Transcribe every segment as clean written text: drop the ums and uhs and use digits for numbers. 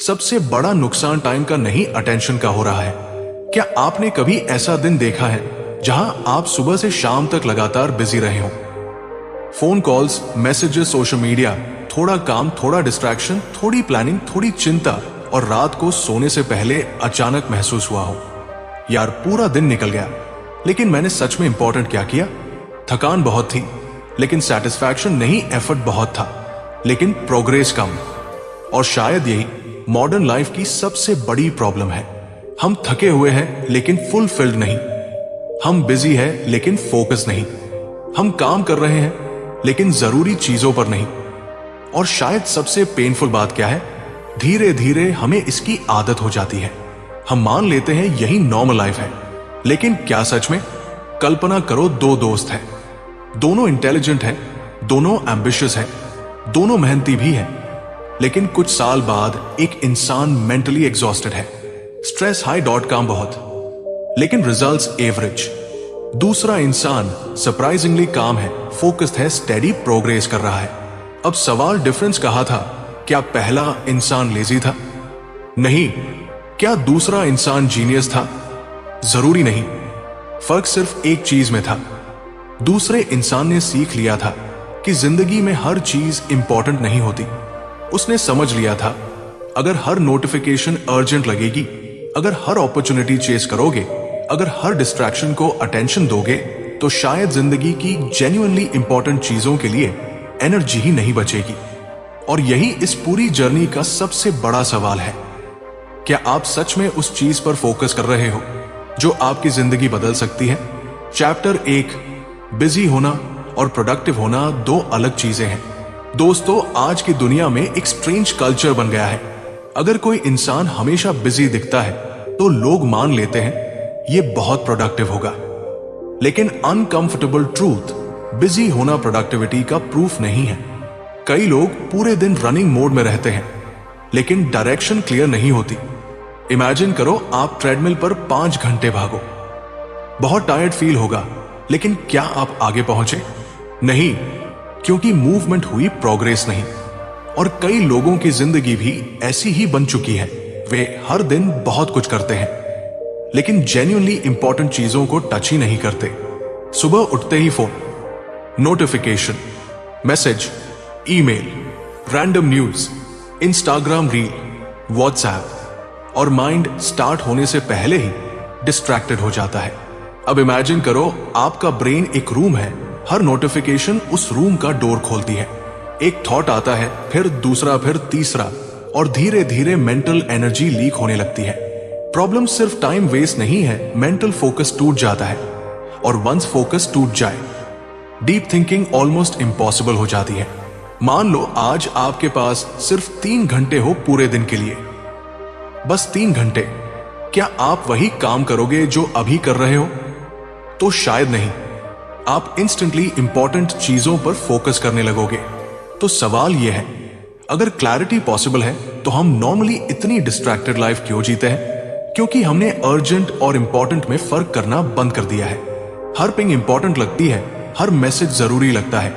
सबसे बड़ा नुकसान टाइम का नहीं, अटेंशन का हो रहा है। क्या आपने कभी ऐसा दिन देखा है जहां आप सुबह से शाम तक लगातार बिजी रहे हो? Phone calls, messages, social media, थोड़ा काम, थोड़ा डिस्ट्रैक्शन, थोड़ी प्लानिंग, थोड़ी चिंता, और रात को सोने से पहले अचानक महसूस हुआ हो, यार पूरा दिन निकल गया, लेकिन मैंने सच में इंपॉर्टेंट क्या किया? थकान बहुत थी लेकिन सेटिस्फैक्शन नहीं, एफर्ट बहुत था लेकिन प्रोग्रेस कम। और शायद यही मॉडर्न लाइफ की सबसे बड़ी प्रॉब्लम है। हम थके हुए हैं लेकिन फुलफिल्ड नहीं, हम बिजी हैं लेकिन फोकस नहीं, हम काम कर रहे हैं लेकिन जरूरी चीजों पर नहीं। और शायद सबसे पेनफुल बात क्या है, धीरे धीरे हमें इसकी आदत हो जाती है। हम मान लेते हैं यही नॉर्मल लाइफ है, लेकिन क्या सच में? कल्पना करो, दो दोस्त हैं, दोनों इंटेलिजेंट हैं, दोनों एम्बिशियस हैं, दोनों मेहनती भी हैं, लेकिन कुछ साल बाद एक इंसान मेंटली एग्जॉस्टेड है, स्ट्रेस हाई, काम बहुत, लेकिन रिजल्ट्स एवरेज। दूसरा इंसान सरप्राइजिंगली काम है, फोकस्ड है, स्टेडी प्रोग्रेस कर रहा है। अब सवाल डिफरेंस कहाँ था? क्या पहला इंसान लेजी था? नहीं। क्या दूसरा इंसान जीनियस था? जरूरी नहीं। फर्क सिर्फ एक चीज में था, दूसरे इंसान ने सीख लिया था कि जिंदगी में हर चीज इंपॉर्टेंट नहीं होती। उसने समझ लिया था अगर हर नोटिफिकेशन अर्जेंट लगेगी, अगर हर अपॉर्चुनिटी चेस करोगे, अगर हर डिस्ट्रैक्शन को अटेंशन दोगे, तो शायद जिंदगी की जेन्युइनली इंपॉर्टेंट चीजों के लिए एनर्जी ही नहीं बचेगी। और यही इस पूरी जर्नी का सबसे बड़ा सवाल है। क्या आप सच में उस चीज पर फोकस कर रहे हो जो आपकी जिंदगी बदल सकती है? चैप्टर 1, बिजी होना और प्रोडक्टिव होना दो अलग चीजें हैं। दोस्तों, आज की दुनिया में एक स्ट्रेंज कल्चर बन गया है। अगर कोई इंसान हमेशा बिजी दिखता है तो लोग मान लेते हैं ये बहुत प्रोडक्टिव होगा। लेकिन अनकंफर्टेबल ट्रूथ, बिजी होना प्रोडक्टिविटी का प्रूफ नहीं है। कई लोग पूरे दिन रनिंग मोड में रहते हैं लेकिन डायरेक्शन क्लियर नहीं होती। इमेजिन करो आप ट्रेडमिल पर 5 घंटे भागो, बहुत टायर्ड फील होगा, लेकिन क्या आप आगे पहुंचे? नहीं, क्योंकि मूवमेंट हुई, प्रोग्रेस नहीं। और कई लोगों की जिंदगी भी ऐसी ही बन चुकी है। वे हर दिन बहुत कुछ करते हैं लेकिन जेन्युइनली इंपॉर्टेंट चीजों को टच ही नहीं करते। सुबह उठते ही phone, notification, message, email, random news, Instagram reel, WhatsApp, और माइंड स्टार्ट होने से पहले ही डिस्ट्रैक्टेड हो जाता है। अब इमेजिन करो आपका ब्रेन एक रूम है, हर नोटिफिकेशन उस रूम का डोर खोलती है। एक थॉट आता है, फिर दूसरा, फिर तीसरा, और धीरे धीरे मेंटल एनर्जी लीक होने लगती है। प्रॉब्लम सिर्फ टाइम वेस्ट नहीं है, मेंटल फोकस टूट जाता है। और वंस फोकस टूट जाए, डीप थिंकिंग ऑलमोस्ट इम्पॉसिबल हो जाती है। मान लो आज आपके पास सिर्फ 3 घंटे हो पूरे दिन के लिए, बस 3 घंटे। क्या आप वही काम करोगे जो अभी कर रहे हो? तो शायद नहीं। आप इंस्टेंटली इंपॉर्टेंट चीजों पर फोकस करने लगोगे। तो सवाल यह है, अगर क्लैरिटी पॉसिबल है तो हम नॉर्मली इतनी डिस्ट्रैक्टेड लाइफ क्यों जीते हैं? क्योंकि हमने अर्जेंट और इंपॉर्टेंट में फर्क करना बंद कर दिया है। हर पिंग इंपॉर्टेंट लगती है, हर मैसेज जरूरी लगता है,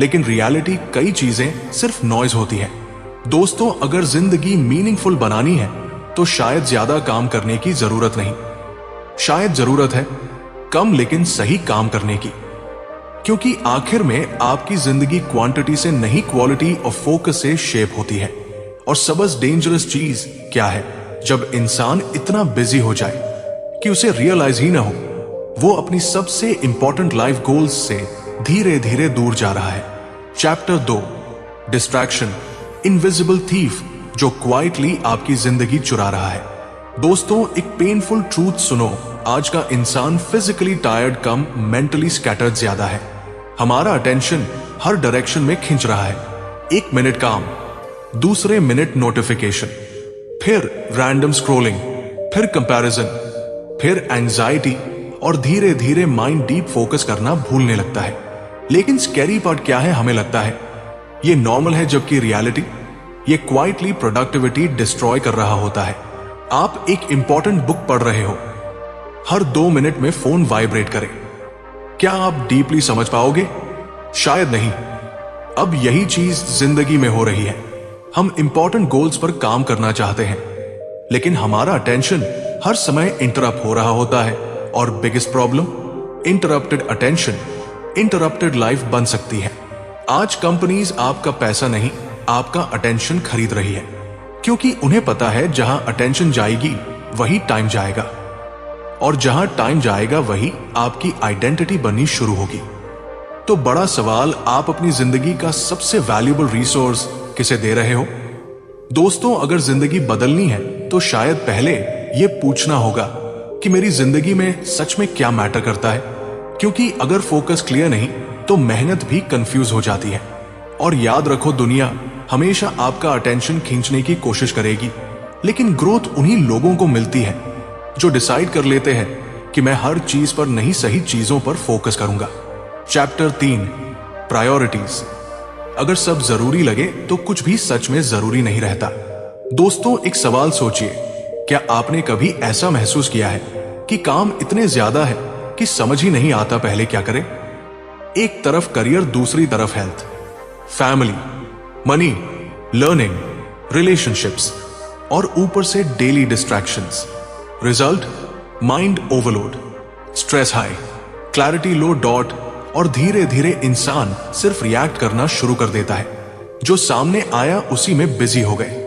लेकिन रियलिटी कई चीजें सिर्फ नॉइज होती है। दोस्तों, अगर जिंदगी मीनिंगफुल बनानी है तो शायद ज्यादा काम करने की जरूरत नहीं, शायद जरूरत है कम लेकिन सही काम करने की। क्योंकि आखिर में आपकी जिंदगी क्वांटिटी से नहीं, क्वालिटी और फोकस से शेप होती है। और सबसे डेंजरस चीज क्या है? जब इंसान इतना बिजी हो जाए कि उसे रियलाइज ही ना हो वो अपनी सबसे इंपॉर्टेंट लाइफ गोल्स से धीरे धीरे दूर जा रहा है। चैप्टर 2, डिस्ट्रैक्शन, इनविजिबल थीफ जो क्वाइटली आपकी जिंदगी चुरा रहा है। दोस्तों, एक पेनफुल ट्रूथ सुनो, आज का इंसान फिजिकली टायर्ड कम मेंटली स्कैटर्ड ज्यादा है। हमारा अटेंशन हर डायरेक्शन में खिंच रहा है। 1 मिनट काम, दूसरे मिनट नोटिफिकेशन, फिर रैंडम स्क्रॉलिंग, फिर कंपैरिजन, फिर एंजाइटी, और धीरे धीरे माइंड डीप फोकस करना भूलने लगता है। लेकिन स्कैरी पार्ट क्या है? हमें लगता है ये नॉर्मल है, जबकि रियलिटी ये क्वाइटली प्रोडक्टिविटी डिस्ट्रॉय कर रहा होता है। आप एक इंपॉर्टेंट बुक पढ़ रहे हो, हर 2 मिनट में फोन वाइब्रेट करे। क्या आप डीपली समझ पाओगे? शायद नहीं। अब यही चीज जिंदगी में हो रही है। हम इंपॉर्टेंट गोल्स पर काम करना चाहते हैं, लेकिन हमारा अटेंशन हर समय इंटरप्ट हो रहा होता है। और biggest problem, interrupted attention interrupted life बन सकती है। आज कंपनीज आपका पैसा नहीं, आपका अटेंशन खरीद रही है, क्योंकि उन्हें पता है जहां अटेंशन जाएगी वही टाइम जाएगा, और जहां टाइम जाएगा वही आपकी आइडेंटिटी बननी शुरू होगी। तो बड़ा सवाल, आप अपनी जिंदगी का सबसे वैल्यूएबल रिसोर्स किसे दे रहे हो? दोस्तों, अगर जिंदगी बदलनी है तो शायद पहले यह पूछना होगा कि मेरी जिंदगी में सच में क्या मैटर करता है, क्योंकि अगर फोकस क्लियर नहीं तो मेहनत भी कंफ्यूज हो जाती है। और याद रखो, दुनिया हमेशा आपका अटेंशन खींचने की कोशिश करेगी, लेकिन ग्रोथ उन्हीं लोगों को मिलती है जो डिसाइड कर लेते हैं कि मैं हर चीज पर नहीं, सही चीजों पर फोकस करूंगा। Chapter 3, priorities. अगर सब जरूरी लगे तो कुछ भी सच में जरूरी नहीं रहता। दोस्तों, एक सवाल सोचिए, क्या आपने कभी ऐसा महसूस किया है कि काम इतने ज्यादा है कि समझ ही नहीं आता पहले क्या करें? एक तरफ करियर, दूसरी तरफ health, family, money, learning, relationships, और ऊपर से daily distractions. Result, mind overload, stress high, clarity low dot, और धीरे धीरे इंसान सिर्फ रिएक्ट करना शुरू कर देता है। जो सामने आया उसी में बिजी हो गए।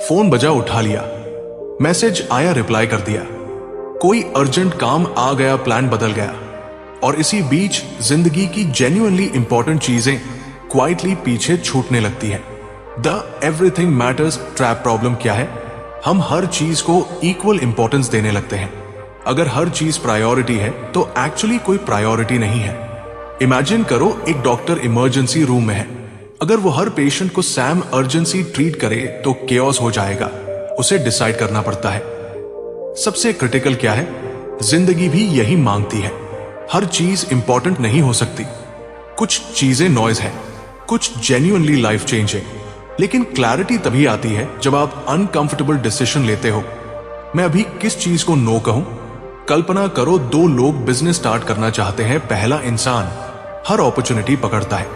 फोन बजा, उठा लिया, मैसेज आया, रिप्लाई कर दिया, कोई अर्जेंट काम आ गया, प्लान बदल गया, और इसी बीच जिंदगी की जेन्युइनली इंपॉर्टेंट चीजें क्वाइटली पीछे छूटने लगती है। The everything matters trap problem क्या है? हम हर चीज को इक्वल इंपॉर्टेंस देने लगते हैं। अगर हर चीज प्रायोरिटी है तो एक्चुअली कोई प्रायोरिटी नहीं है। इमेजिन करो, एक डॉक्टर इमरजेंसी रूम में है। अगर वो हर पेशेंट को सैम अर्जेंसी ट्रीट करे तो केओस हो जाएगा। उसे डिसाइड करना पड़ता है सबसे क्रिटिकल क्या है। जिंदगी भी यही मांगती है। हर चीज इंपॉर्टेंट नहीं हो सकती। कुछ चीजें नॉइज है, कुछ जेन्युइनली लाइफ चेंज है। लेकिन क्लैरिटी तभी आती है जब आप अनकंफर्टेबल डिसीजन लेते हो। मैं अभी किस चीज को नो कहूं? कल्पना करो, 2 लोग बिजनेस स्टार्ट करना चाहते हैं। पहला इंसान हर अपॉर्चुनिटी पकड़ता है,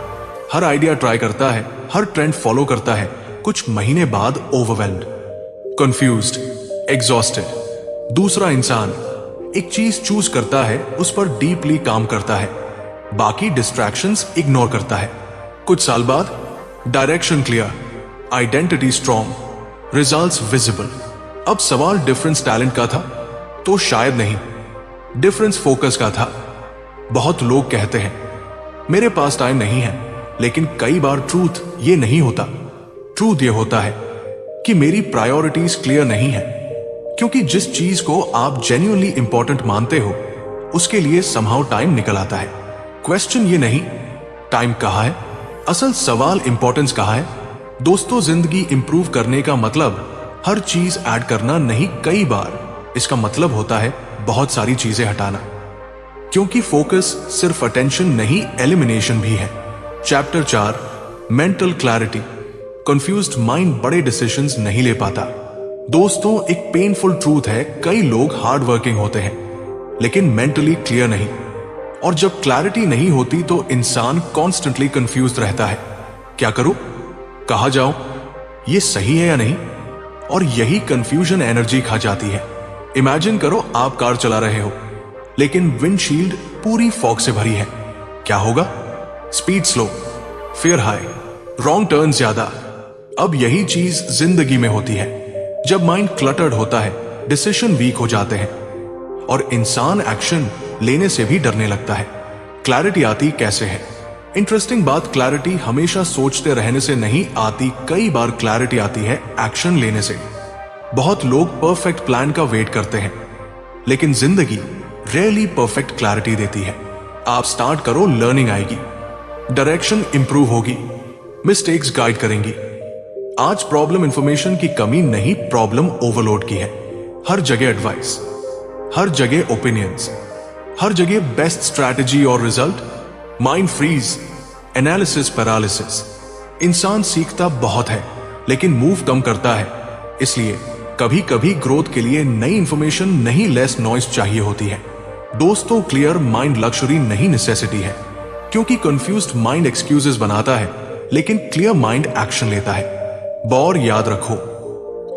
हर आइडिया ट्राई करता है, हर ट्रेंड फॉलो करता है। कुछ महीने बाद ओवरवेल्म्ड, कंफ्यूज्ड, एग्जॉस्टेड। दूसरा इंसान एक चीज चूज करता है, उस पर डीपली काम करता है, बाकी डिस्ट्रैक्शंस इग्नोर करता है। कुछ साल बाद direction clear, identity strong, results visible. अब सवाल डिफरेंस टैलेंट का था? तो शायद नहीं, डिफरेंस फोकस का था। बहुत लोग कहते हैं मेरे पास टाइम नहीं है, लेकिन कई बार ट्रूथ ये नहीं होता। ट्रूथ ये होता है कि मेरी प्रायोरिटीज क्लियर नहीं है, क्योंकि जिस चीज को आप जेन्युइनली इंपॉर्टेंट मानते हो उसके लिए समहाउ टाइम निकल आता है। क्वेश्चन ये नहीं टाइम कहाँ है, असल सवाल इंपॉर्टेंस कहाँ है। दोस्तों, जिंदगी इंप्रूव करने का मतलब हर चीज ऐड करना नहीं, कई बार इसका मतलब होता है बहुत सारी चीजें हटाना, क्योंकि फोकस सिर्फ अटेंशन नहीं, एलिमिनेशन भी है। Chapter 4, mental clarity. Confused mind बड़े डिसीजंस नहीं ले पाता। दोस्तों, एक पेनफुल ट्रूथ है, कई लोग हार्ड वर्किंग होते हैं लेकिन मेंटली क्लियर नहीं, और जब क्लैरिटी नहीं होती तो इंसान कॉन्स्टेंटली कंफ्यूज्ड रहता है। क्या करूं, कहां जाऊं, ये सही है या नहीं, और यही कंफ्यूजन एनर्जी खा जाती है। इमेजिन करो, आप कार चला रहे हो लेकिन विंडशील्ड पूरी फॉग से भरी है। क्या होगा? Speed slow, fear high, wrong turn ज्यादा। अब यही चीज जिंदगी में होती है। जब माइंड क्लटर्ड होता है, डिसीजन वीक हो जाते हैं और इंसान एक्शन लेने से भी डरने लगता है। क्लैरिटी आती कैसे है? इंटरेस्टिंग बात, क्लैरिटी हमेशा सोचते रहने से नहीं आती, कई बार क्लैरिटी आती है एक्शन लेने से। बहुत लोग परफेक्ट प्लान का वेट करते हैं, लेकिन जिंदगी रेयरली परफेक्ट क्लैरिटी देती है। आप स्टार्ट करो, लर्निंग आएगी, डायरेक्शन इंप्रूव होगी, मिस्टेक्स गाइड करेंगी। आज प्रॉब्लम इंफॉर्मेशन की कमी नहीं, प्रॉब्लम ओवरलोड की है। हर जगह एडवाइस, हर जगह ओपिनियंस, हर जगह बेस्ट स्ट्रैटेजी और result, mind freeze, analysis paralysis. इंसान सीखता बहुत है लेकिन मूव कम करता है। इसलिए कभी कभी ग्रोथ के लिए नई इंफॉर्मेशन नहीं, लेस नॉइस चाहिए होती है। दोस्तों, क्लियर माइंड लक्जरी नहीं, नेसेसिटी है, क्योंकि कंफ्यूज्ड माइंड एक्सक्यूजेस बनाता है लेकिन क्लियर माइंड एक्शन लेता है। बॉर याद रखो,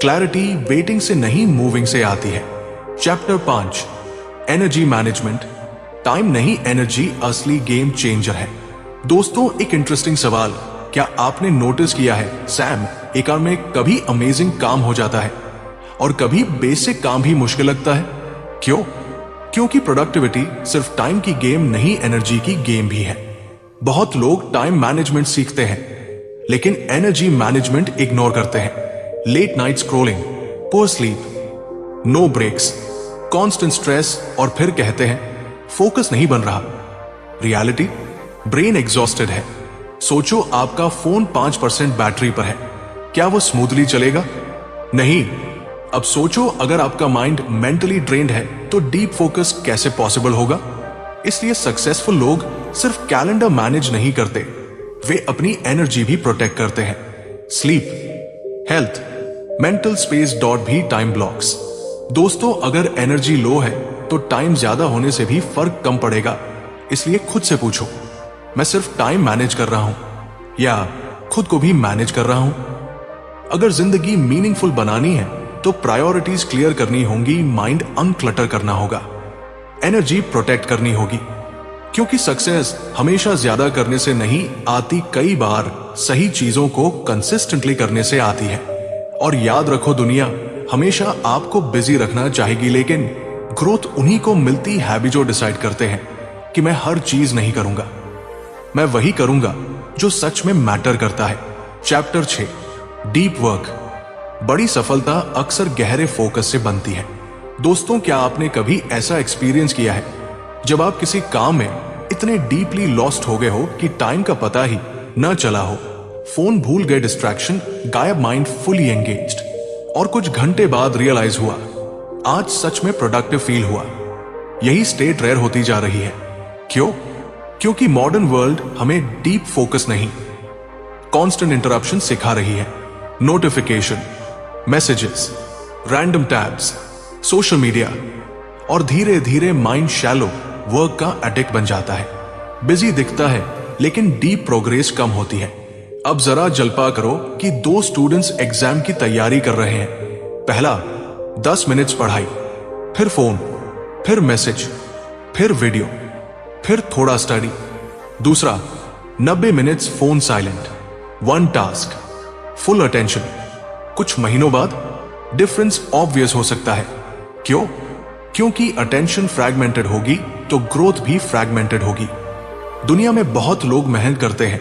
क्लैरिटी वेटिंग से नहीं मूविंग से आती है। Chapter 5, energy management. टाइम नहीं एनर्जी असली गेम चेंजर है। दोस्तों, एक इंटरेस्टिंग सवाल, क्या आपने नोटिस किया है सैम एक कार में कभी अमेजिंग काम हो जाता है और कभी बेसिक काम भी मुश्किल लगता है? क्यों? क्योंकि प्रोडक्टिविटी सिर्फ टाइम की गेम नहीं, एनर्जी की गेम भी है। बहुत लोग टाइम मैनेजमेंट सीखते हैं लेकिन एनर्जी मैनेजमेंट इग्नोर करते हैं। Late night scrolling, poor sleep, no breaks, constant stress और फिर कहते हैं फोकस नहीं बन रहा। रियलिटी, ब्रेन एग्जॉस्टेड है। सोचो आपका फोन 5% बैटरी पर है, क्या वो स्मूथली चलेगा? नहीं। अब सोचो अगर आपका माइंड मेंटली ड्रेन्ड है तो डीप फोकस कैसे पॉसिबल होगा? इसलिए सक्सेसफुल लोग सिर्फ कैलेंडर मैनेज नहीं करते, वे अपनी एनर्जी भी प्रोटेक्ट करते हैं। Sleep, health, mental space dot भी टाइम ब्लॉक्स। दोस्तों, अगर एनर्जी लो है तो टाइम ज्यादा होने से भी फर्क कम पड़ेगा। इसलिए खुद से पूछो, मैं सिर्फ टाइम मैनेज कर रहा हूं या खुद को भी मैनेज कर रहा हूं? अगर जिंदगी मीनिंगफुल बनानी है तो प्रायोरिटीज क्लियर करनी होंगी, माइंड अनक्लटर करना होगा, एनर्जी प्रोटेक्ट करनी होगी। क्योंकि सक्सेस हमेशा ज्यादा करने से नहीं आती, कई बार सही चीजों को कंसिस्टेंटली करने से आती है। और याद रखो, दुनिया हमेशा आपको बिजी रखना चाहेगी लेकिन ग्रोथ उन्हीं को मिलती है भी जो डिसाइड करते हैं कि मैं हर चीज नहीं करूंगा, मैं वही करूंगा जो सच में मैटर करता है। Chapter 6, deep work. बड़ी सफलता अक्सर गहरे फोकस से बनती है। दोस्तों, क्या आपने कभी ऐसा एक्सपीरियंस किया है जब आप किसी काम में इतने डीपली लॉस्ट हो गए हो कि टाइम का पता ही न चला हो? फोन भूल गए, डिस्ट्रैक्शन गायब, माइंड फुली एंगेज्ड, और कुछ घंटे बाद रियलाइज हुआ आज सच में प्रोडक्टिव फील हुआ। यही स्टेट रेयर होती जा रही है। क्यों? क्योंकि मॉडर्न वर्ल्ड हमें डीप फोकस नहीं, कांस्टेंट इंटरप्शन सिखा रही है। Notification, messages, random tabs, social media, और धीरे धीरे माइंड शैलो वर्क का एडिक्ट बन जाता है। बिजी दिखता है लेकिन डीप प्रोग्रेस कम होती है। अब जरा जल्पा करो कि 2 स्टूडेंट्स एग्जाम की तैयारी कर रहे हैं। पहला 10 मिनट्स पढ़ाई, फिर फोन, फिर मैसेज, फिर वीडियो, फिर थोड़ा स्टडी। दूसरा 90 minutes phone silent, 1 task, full attention. कुछ महीनों बाद डिफरेंस ऑब्वियस हो सकता है। क्यों? क्योंकि अटेंशन फ्रैगमेंटेड होगी तो ग्रोथ भी फ्रैगमेंटेड होगी। दुनिया में बहुत लोग मेहनत करते हैं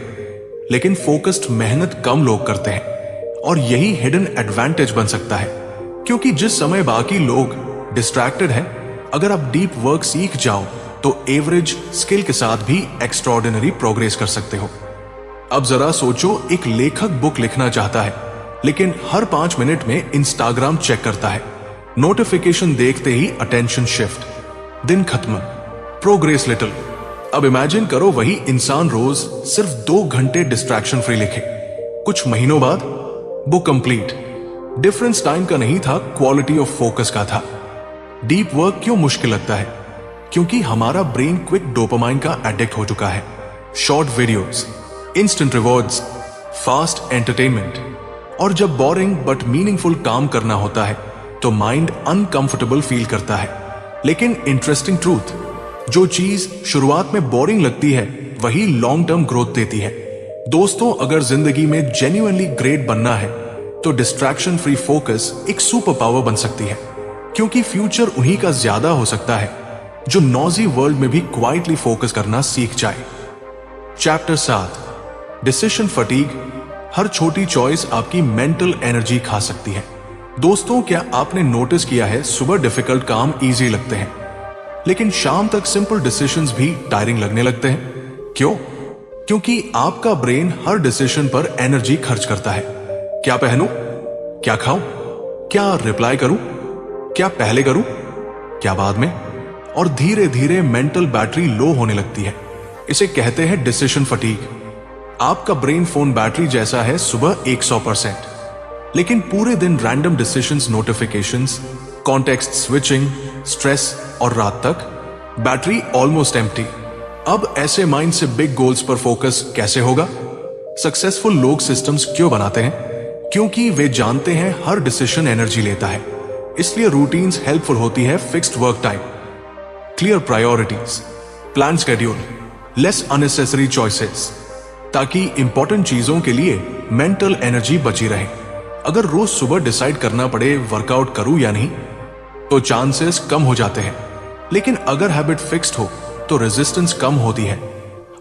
लेकिन फोकस्ड मेहनत कम लोग करते हैं, और यही हिडन एडवांटेज बन सकता है। क्योंकि जिस समय बाकी लोग डिस्ट्रैक्टेड हैं, अगर आप डीप वर्क सीख जाओ तो एवरेज स्किल के साथ भी एक्स्ट्रॉर्डिनरी प्रोग्रेस कर सकते हो। अब जरा सोचो, एक लेखक बुक लिखना चाहता है लेकिन हर 5 मिनट में इंस्टाग्राम चेक करता है। नोटिफिकेशन देखते ही अटेंशन शिफ्ट, दिन खत्म, प्रोग्रेस लिटिल। अब इमेजिन करो वही इंसान रोज सिर्फ 2 घंटे डिस्ट्रैक्शन फ्री लिखे, कुछ महीनों बाद बुक कंप्लीट। डिफरेंस टाइम का नहीं था, क्वालिटी ऑफ फोकस का था। डीप वर्क क्यों मुश्किल लगता है? क्योंकि हमारा ब्रेन क्विक डोपामाइन का एडिक्ट हो चुका है। Short videos, instant rewards, fast entertainment, और जब बोरिंग बट मीनिंगफुल काम करना होता है तो माइंड अनकंफर्टेबल फील करता है। लेकिन इंटरेस्टिंग ट्रूथ, जो चीज शुरुआत में बोरिंग लगती है वही लॉन्ग टर्म ग्रोथ देती है। दोस्तों, अगर जिंदगी में जेन्युइनली ग्रेट बनना है तो डिस्ट्रैक्शन फ्री फोकस एक सुपर पावर बन सकती है। क्योंकि फ्यूचर उन्हीं का ज्यादा हो सकता है जो नॉजी वर्ल्ड में भी क्वाइटली फोकस करना सीख जाए। Chapter 7, decision fatigue. हर छोटी चॉइस आपकी मेंटल एनर्जी खा सकती है। दोस्तों, क्या आपने नोटिस किया है सुबह डिफिकल्ट काम इजी लगते हैं लेकिन शाम तक सिंपल डिसीजंस भी टायरिंग लगने लगते हैं? क्यों? क्योंकि आपका ब्रेन हर डिसीजन पर एनर्जी खर्च करता है। क्या पहनूं? क्या खाऊं? क्या रिप्लाई करूं? क्या पहले करूं? क्या बाद में? और धीरे धीरे मेंटल बैटरी लो होने लगती है। इसे कहते हैं डिसीजन फटीग। आपका ब्रेन फोन बैटरी जैसा है, सुबह 100%, लेकिन पूरे दिन random decisions, notifications, context switching, stress और रात तक बैटरी ऑलमोस्ट एम्प्टी। अब ऐसे माइंड से बिग गोल्स पर फोकस कैसे होगा? सक्सेसफुल लोग सिस्टम्स क्यों बनाते हैं? क्योंकि वे जानते हैं हर डिसीजन एनर्जी लेता है। इसलिए रूटीन्स हेल्पफुल होती है। Fixed work time, clear priorities, plan schedule, less unnecessary choices, ताकि इंपॉर्टेंट चीजों के लिए मेंटल एनर्जी बची रहे। अगर रोज सुबह डिसाइड करना पड़े वर्कआउट करूं या नहीं, तो चांसेस कम हो जाते हैं। लेकिन अगर हैबिट फिक्स्ड हो तो रेजिस्टेंस कम होती है।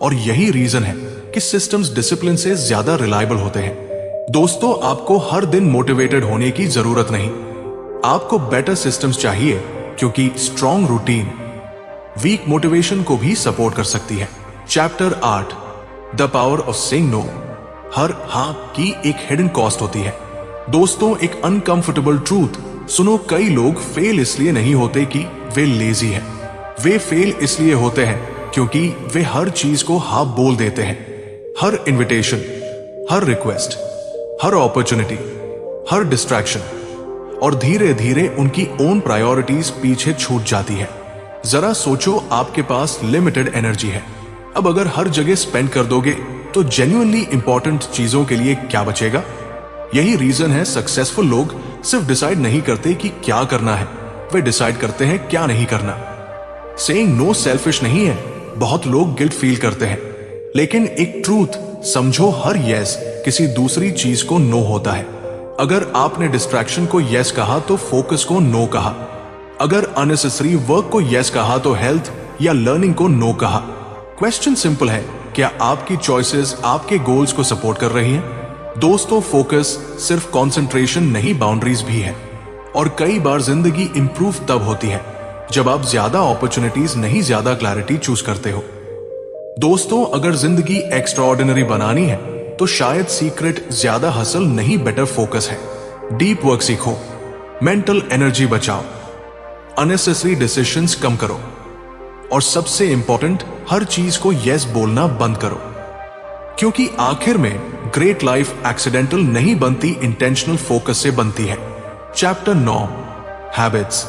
और यही रीजन है कि सिस्टम्स डिसिप्लिन से ज्यादा रिलायबल होते हैं। दोस्तों, आपको हर दिन मोटिवेटेड होने की जरूरत नहीं, आपको बेटर सिस्टम्स चाहिए, क्योंकि स्ट्रॉन्ग रूटीन वीक मोटिवेशन को भी सपोर्ट कर सकती है। Chapter 8, the power of saying no. हर हाँ की एक हिडन कॉस्ट होती है। दोस्तों, एक अनकंफर्टेबल ट्रूथ सुनो, कई लोग फेल इसलिए नहीं होते कि वे लेजी हैं। वे फेल इसलिए होते हैं क्योंकि वे हर चीज को हाँ बोल देते हैं। हर इनविटेशन, हर रिक्वेस्ट, हर अपॉर्चुनिटी, हर डिस्ट्रैक्शन, और धीरे धीरे उनकी ओन प्रायोरिटीज पीछे छूट जाती है। जरा सोचो, आपके पास लिमिटेड एनर्जी है। अब अगर हर जगह स्पेंड कर दोगे तो जेन्युइनली इंपॉर्टेंट चीजों के लिए क्या बचेगा? यही रीजन है सक्सेसफुल लोग सिर्फ डिसाइड नहीं करते कि क्या करना है, वे डिसाइड करते हैं क्या नहीं करना। सेइंग नो सेल्फिश नहीं है। बहुत लोग गिल्ट फील करते हैं, लेकिन एक ट्रूथ समझो, हर यस किसी दूसरी चीज को नो होता है। अगर आपने डिस्ट्रैक्शन को यस कहा तो फोकस को नो कहा। अगर अननेसेसरी वर्क को यस कहा तो हेल्थ या लर्निंग को नो कहा। क्वेश्चन सिंपल है, क्या आपकी चॉइसेस आपके गोल्स को सपोर्ट कर रही हैं? दोस्तों, फोकस सिर्फ कंसंट्रेशन नहीं, बाउंड्रीज भी है। और कई बार जिंदगी इंप्रूव तब होती है जब आप ज्यादा अपॉर्चुनिटीज नहीं, ज्यादा क्लैरिटी चूज करते हो। दोस्तों, अगर जिंदगी एक्स्ट्राऑर्डिनरी बनानी है तो शायद सीक्रेट ज्यादा हसल नहीं, बेटर फोकस है। डीप वर्क सीखो, मेंटल एनर्जी बचाओ, अननेसेसरी डिसीजंस कम करो, और सबसे इंपॉर्टेंट, हर चीज को यस बोलना बंद करो। क्योंकि आखिर में ग्रेट लाइफ एक्सीडेंटल नहीं बनती, इंटेंशनल फोकस से बनती है। Chapter 9, habits.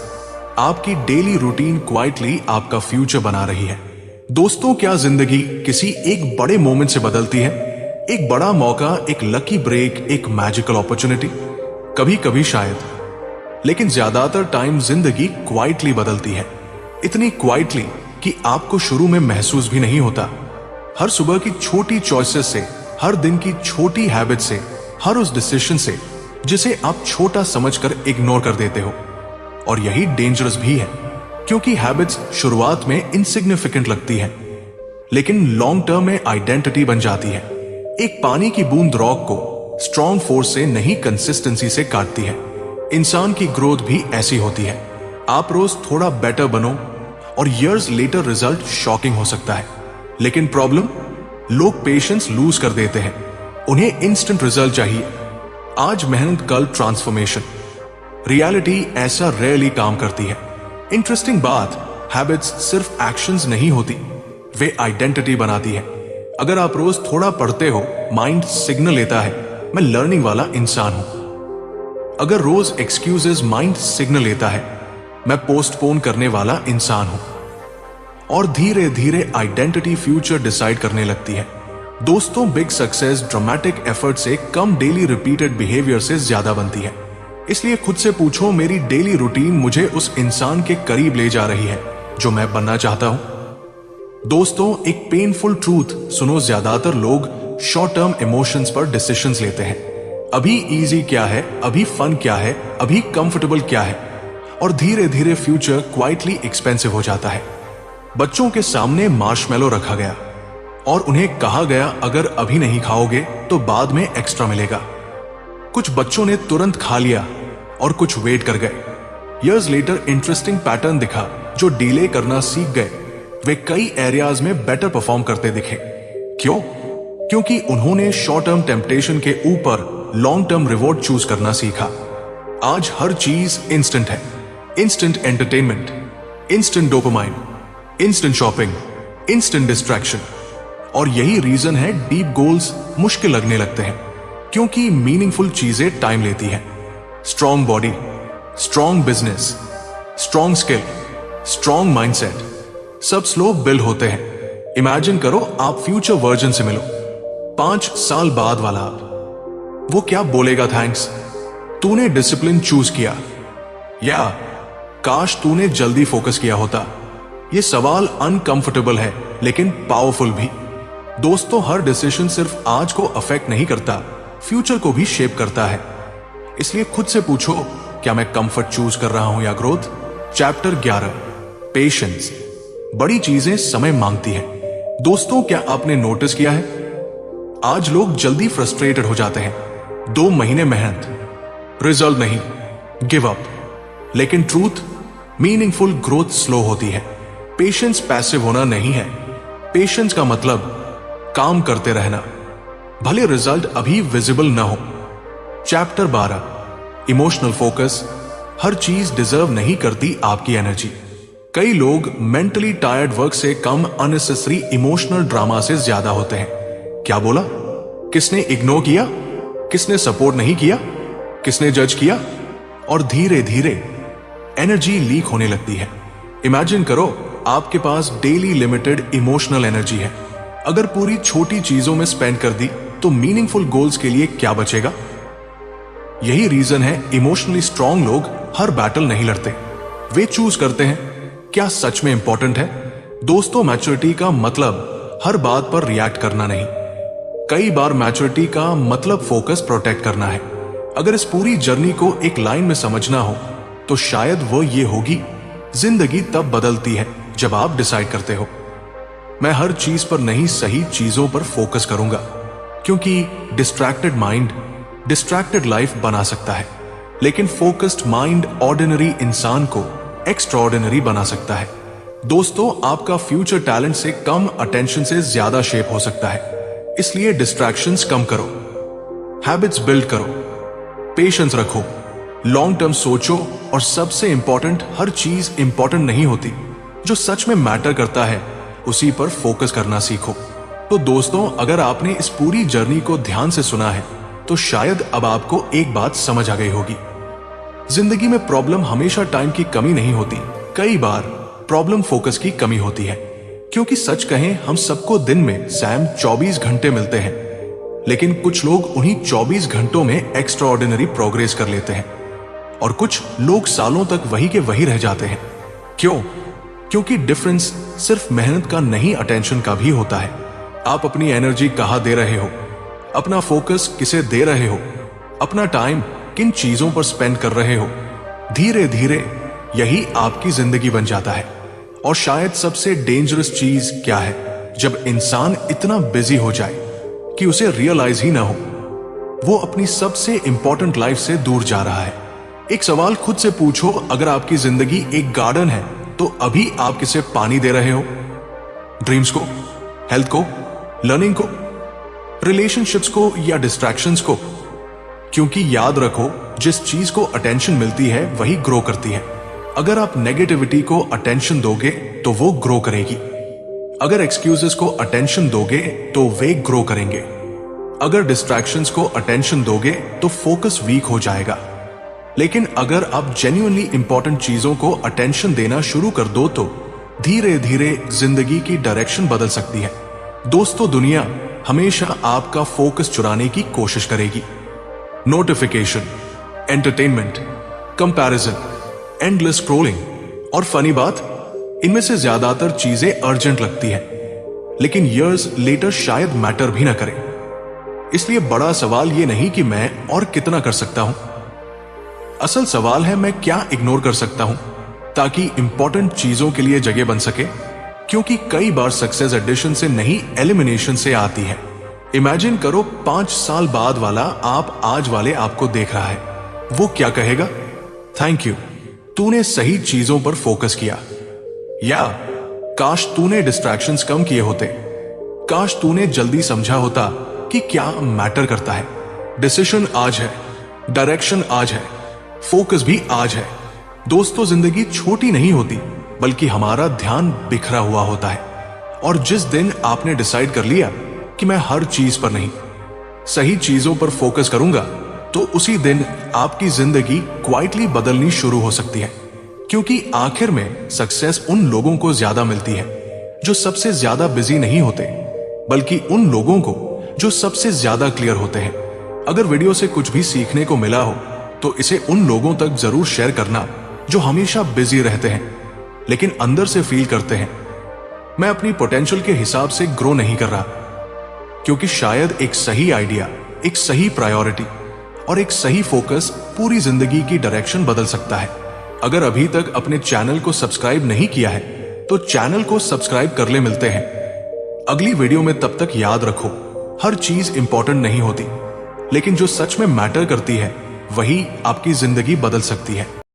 आपकी डेली रूटीन क्वाइटली आपका फ्यूचर बना रही है। दोस्तों, क्या जिंदगी किसी एक बड़े मोमेंट से बदलती है? एक बड़ा मौका, एक लकी ब्रेक, एक मैजिकल अपॉर्चुनिटी? कभी कभी शायद, लेकिन ज्यादातर टाइम जिंदगी क्वाइटली बदलती है। इतनी क्वाइटली कि आपको शुरू में महसूस भी नहीं होता। हर सुबह की छोटी चॉइसेस से, हर दिन की छोटी हैबिट से, हर उस डिसीजन से जिसे आप छोटा समझकर इग्नोर कर देते हो। और यही डेंजरस भी है, क्योंकि हैबिट्स शुरुआत में इनसिग्निफिकेंट लगती है, लेकिन लॉन्ग टर्म में आइडेंटिटी बन जाती है। एक पानी की बूंद रॉक को स्ट्रॉन्ग फोर्स से नहीं, कंसिस्टेंसी से काटती है। इंसान की ग्रोथ भी ऐसी होती है। आप रोज थोड़ा बेटर बनो और इयर्स लेटर रिजल्ट शॉकिंग हो सकता है। लेकिन प्रॉब्लम, लोग पेशेंस लूज कर देते हैं। उन्हें इंस्टेंट रिजल्ट चाहिए, आज मेहनत कल ट्रांसफॉर्मेशन। रियलिटी ऐसा रेयरली काम करती है। इंटरेस्टिंग बात, हैबिट्स सिर्फ एक्शंस नहीं होती, वे आइडेंटिटी बनाती है। अगर आप रोज थोड़ा पढ़ते हो, माइंड सिग्नल लेता है, मैं लर्निंग वाला इंसान हूं। अगर रोज एक्सक्यूजेस, माइंड सिग्नल लेता है, मैं पोस्टपोन करने वाला इंसान हूं। और धीरे धीरे आइडेंटिटी फ्यूचर डिसाइड करने लगती है। दोस्तों, बिग सक्सेस ड्रामेटिक एफर्ट से कम, डेली रिपीटेड बिहेवियर से ज्यादा बनती है। इसलिए खुद से पूछो, मेरी डेली रूटीन मुझे उस इंसान के करीब ले जा रही है जो मैं बनना चाहता हूं? दोस्तों, एक पेनफुल ट्रूथ सुनो, ज्यादातर लोग शॉर्ट टर्म इमोशंस पर डिसीजंस लेते हैं। अभी इजी क्या है, अभी फन क्या है, अभी कंफर्टेबल क्या है, और धीरे धीरे फ्यूचर क्वाइटली एक्सपेंसिव हो जाता है। बच्चों के सामने मार्शमेलो रखा गया और उन्हें कहा गया, अगर अभी नहीं खाओगे तो बाद में एक्स्ट्रा मिलेगा। कुछ बच्चों ने तुरंत खा लिया और कुछ वेट कर गए। इयर्स लेटर इंटरेस्टिंग पैटर्न दिखा, जो डीले करना सीख गए वे कई एरियाज में बेटर परफॉर्म करते दिखे। क्यों? क्योंकि उन्होंने शॉर्ट टर्म टेम्पटेशन के ऊपर लॉन्ग टर्म रिवॉर्ड चूज करना सीखा। आज हर चीज इंस्टेंट है, instant entertainment, instant dopamine, instant shopping, instant distraction. और यही रीजन है डीप गोल्स मुश्किल लगने लगते हैं, क्योंकि मीनिंगफुल चीजें टाइम लेती हैं। Strong body, strong business, strong skill, strong mindset, सब स्लो बिल्ड होते हैं। इमेजिन करो, आप फ्यूचर वर्जन से मिलो, 5 साल बाद वाला आप। वो क्या बोलेगा थैंक्स, तूने डिसिप्लिन चूज किया, या काश तूने जल्दी फोकस किया होता। ये सवाल अनकंफर्टेबल है लेकिन पावरफुल भी। दोस्तों, हर डिसीजन सिर्फ आज को अफेक्ट नहीं करता, फ्यूचर को भी शेप करता है। इसलिए खुद से पूछो, क्या मैं कंफर्ट चूज कर रहा हूं या ग्रोथ। Chapter 11, patience. बड़ी चीजें समय मांगती है। दोस्तों, क्या आपने नोटिस किया है, आज लोग जल्दी फ्रस्ट्रेटेड हो जाते हैं। 2 महीने मेहनत, रिजल्ट नहीं, गिव अप। लेकिन ट्रूथ, मीनिंगफुल ग्रोथ स्लो होती है। पेशेंस पैसिव होना नहीं है। पेशेंस का मतलब काम करते रहना, भले रिजल्ट अभी विजिबल ना हो। Chapter 12, emotional focus. हर चीज डिजर्व नहीं करती आपकी एनर्जी। कई लोग मेंटली टायर्ड वर्क से कम अननेसेसरी इमोशनल ड्रामा से ज्यादा होते हैं। क्या बोला, किसने इग्नोर किया, किसने सपोर्ट नहीं किया, किसने जज किया, और धीरे धीरे एनर्जी लीक होने लगती है। इमेजिन करो, आपके पास डेली लिमिटेड इमोशनल एनर्जी है। अगर पूरी छोटी चीजों में स्पेंड कर दी तो मीनिंगफुल गोल्स के लिए क्या बचेगा। यही रीजन है इमोशनली स्ट्रांग लोग हर बैटल नहीं लड़ते। वे चूज करते हैं क्या सच में इंपॉर्टेंट है। दोस्तों, मैच्योरिटी का मतलब हर बात पर रिएक्ट करना नहीं। कई बार मैच्योरिटी का मतलब फोकस प्रोटेक्ट करना है। अगर इस पूरी जर्नी को एक लाइन में समझना हो तो शायद वो ये होगी, जिंदगी तब बदलती है जब आप डिसाइड करते हो, मैं हर चीज पर नहीं, सही चीजों पर फोकस करूंगा। क्योंकि डिस्ट्रैक्टेड माइंड डिस्ट्रैक्टेड लाइफ बना सकता है, लेकिन फोकस्ड माइंड ऑर्डिनरी इंसान को एक्स्ट्राऑर्डिनरी बना सकता है। दोस्तों, आपका फ्यूचर टैलेंट से कम अटेंशन से ज्यादा शेप हो सकता है। इसलिए डिस्ट्रैक्शंस कम करो, हैबिट्स बिल्ड करो, पेशेंस रखो, लॉन्ग टर्म सोचो, और सबसे इंपॉर्टेंट, हर चीज इंपॉर्टेंट नहीं होती। जो सच में मैटर करता है उसी पर फोकस करना सीखो। तो दोस्तों, अगर आपने इस पूरी जर्नी को ध्यान से सुना है तो शायद अब आपको एक बात समझ आ गई होगी। जिंदगी में प्रॉब्लम हमेशा टाइम की कमी नहीं होती, कई बार प्रॉब्लम फोकस की कमी होती है। क्योंकि सच कहें, हम सबको दिन में सैम 24 घंटे मिलते हैं, लेकिन कुछ लोग उन्हीं 24 घंटों में एक्स्ट्राऑर्डिनरी प्रोग्रेस कर लेते हैं, और कुछ लोग सालों तक वही के वही रह जाते हैं। क्यों? क्योंकि डिफरेंस सिर्फ मेहनत का नहीं, अटेंशन का भी होता है। आप अपनी एनर्जी कहाँ दे रहे हो, अपना फोकस किसे दे रहे हो, अपना टाइम किन चीजों पर स्पेंड कर रहे हो, धीरे धीरे यही आपकी जिंदगी बन जाता है। और शायद सबसे डेंजरस चीज क्या है, जब इंसान इतना बिजी हो जाए कि उसे रियलाइज ही ना हो वो अपनी सबसे इंपॉर्टेंट लाइफ से दूर जा रहा है। एक सवाल खुद से पूछो, अगर आपकी जिंदगी एक गार्डन है तो अभी आप किसे पानी दे रहे हो? ड्रीम्स को, हेल्थ को, लर्निंग को, रिलेशनशिप्स को, या डिस्ट्रैक्शंस को? क्योंकि याद रखो, जिस चीज को अटेंशन मिलती है वही ग्रो करती है। अगर आप नेगेटिविटी को अटेंशन दोगे तो वो ग्रो करेगी। अगर एक्सक्यूजेस को अटेंशन दोगे तो वे ग्रो करेंगे। अगर डिस्ट्रैक्शंस को अटेंशन दोगे तो फोकस वीक हो जाएगा। लेकिन अगर आप जेन्युइनली इंपॉर्टेंट चीजों को अटेंशन देना शुरू कर दो तो धीरे धीरे जिंदगी की डायरेक्शन बदल सकती है। दोस्तों, दुनिया हमेशा आपका फोकस चुराने की कोशिश करेगी। Notification, entertainment, comparison, endless scrolling, और फनी बात, इनमें से ज्यादातर चीजें अर्जेंट लगती हैं, लेकिन ईयर्स लेटर शायद मैटर भी ना करें। इसलिए बड़ा सवाल ये नहीं कि मैं और कितना कर सकता हूं, असल सवाल है मैं क्या इग्नोर कर सकता हूं ताकि इंपॉर्टेंट चीजों के लिए जगह बन सके। क्योंकि कई बार सक्सेस एडिशन से नहीं, एलिमिनेशन से आती है। इमेजिन करो, 5 साल बाद वाला आप आज वाले आपको देख रहा है, वो क्या कहेगा? थैंक यू, तूने सही चीजों पर फोकस किया। या काश तूने डिस्ट्रैक्शंस कम किए होते, काश तूने जल्दी समझा होता कि क्या मैटर करता है। डिसीजन आज है, डायरेक्शन आज है, फोकस भी आज है। दोस्तों, जिंदगी छोटी नहीं होती, बल्कि हमारा ध्यान बिखरा हुआ होता है। और जिस दिन आपने डिसाइड कर लिया कि मैं हर चीज पर नहीं, सही चीजों पर फोकस करूंगा, तो उसी दिन आपकी जिंदगी क्वाइटली बदलनी शुरू हो सकती है। क्योंकि आखिर में सक्सेस उन लोगों को ज्यादा मिलती है जो सबसे ज्यादा बिजी नहीं होते, बल्कि उन लोगों को जो सबसे ज्यादा क्लियर होते हैं। अगर वीडियो से कुछ भी सीखने को मिला हो तो इसे उन लोगों तक जरूर शेयर करना जो हमेशा बिजी रहते हैं लेकिन अंदर से फील करते हैं मैं अपनी पोटेंशियल के हिसाब से ग्रो नहीं कर रहा, क्योंकि शायद एक सही आइडिया, एक सही प्रायोरिटी और एक सही फोकस पूरी जिंदगी की डायरेक्शन बदल सकता है। अगर अभी तक अपने चैनल को सब्सक्राइब नहीं किया है तो चैनल को सब्सक्राइब कर ले। मिलते हैं अगली वीडियो में, तब तक याद रखो हर चीज इंपॉर्टेंट नहीं होती, लेकिन जो सच में मैटर करती है वही आपकी जिंदगी बदल सकती है।